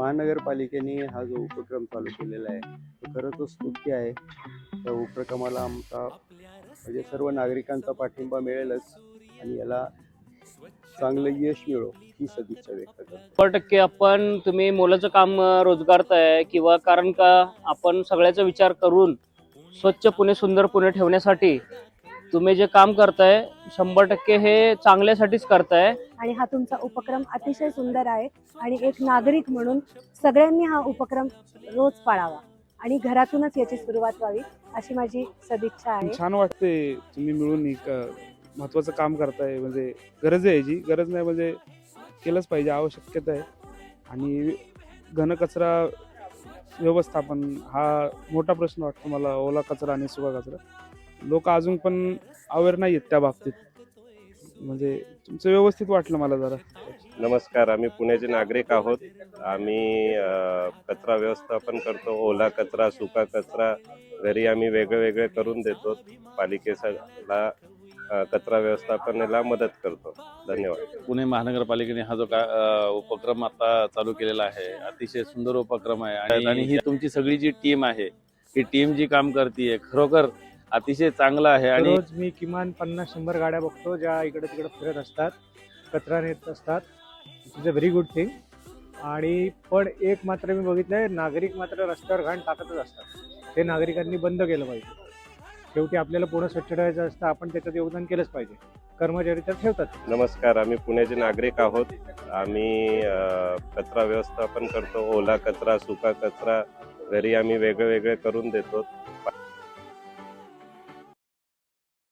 महानगरपालिकेने हा जो उपक्रम चालू केलेला आहे तो खरंच स्तुत्य आहे. त्या उपक्रमाला आमचा म्हणजे सर्व नागरिकांचा पाठिंबा मिळेलच आणि याला चांगलं यश मिळो ही सदिच्छा व्यक्त करतो. 100% आपण तुम्ही मोलाचं काम रोजगारताय किंवा कारण का आपण सगळ्याचा विचार करून स्वच्छ पुणे सुंदर पुणे ठेवण्यासाठी तुम्ही जे काम करताय 100% हे चांगल्यासाठीच करताय. आणि हा तुमचा उपक्रम अतिशय सुंदर आहे आणि एक नागरिक म्हणून सगळ्यांनी हा उपक्रम रोज पाळावा आणि घरातूनच याची सुरुवात व्हावी अशी माझी सदिच्छा आहे. छान वाटते तुम्ही मिळून एक महत्त्वाचं काम करताय. म्हणजे गरज आहे, याची गरज नाही म्हणजे केलंच पाहिजे, आवश्यकता आहे. आणि घनकचरा व्यवस्थापन हा मोठा प्रश्न वाटतो मला, ओला कचरा आणि सुका कचरा. लोक अजून पण अवेअर नाही आहेत त्या बाबतीत. म्हणजे तुमचं व्यवस्थित वाटलं मला जरा. नमस्कार, आम्ही पुण्याचे नागरिक आहोत. आम्ही कचरा व्यवस्थापन करतो. ओला कचरा, सुका कचरा घरी आम्ही वेगळे करून देतो. पालिकेला कचरा व्यवस्थापनाला मदत करतो. धन्यवाद. पुणे महानगरपालिकेने हा जो उपक्रम आता चालू केलेला आहे अतिशय सुंदर उपक्रम आहे आणि ही तुमची सगळी जी टीम आहे ही टीम जी काम करते खरोखर अतिशय चांगलं आहे. आणि रोज मी किमान 50-100 गाड्या बघतो ज्या इकडे तिकडे फिरत असतात, कचरा नेत असतात. It's a very good thing. आणि पण एक मात्र मी बघितलंय, नागरिक मात्र रस्त्यावर घाण टाकतच असतात. ते नागरिकांनी बंद केलं पाहिजे. शेवटी आपल्याला पुणे स्वच्छ ठेवायचं असतं, आपण त्याच्यात योगदान केलंच पाहिजे. कर्मचारी तर ठेवतात. नमस्कार, आम्ही पुण्याचे नागरिक आहोत. आम्ही कचरा व्यवस्थापन करतो. ओला कचरा, सुका कचरा घरी आम्ही वेगळे करून देतो.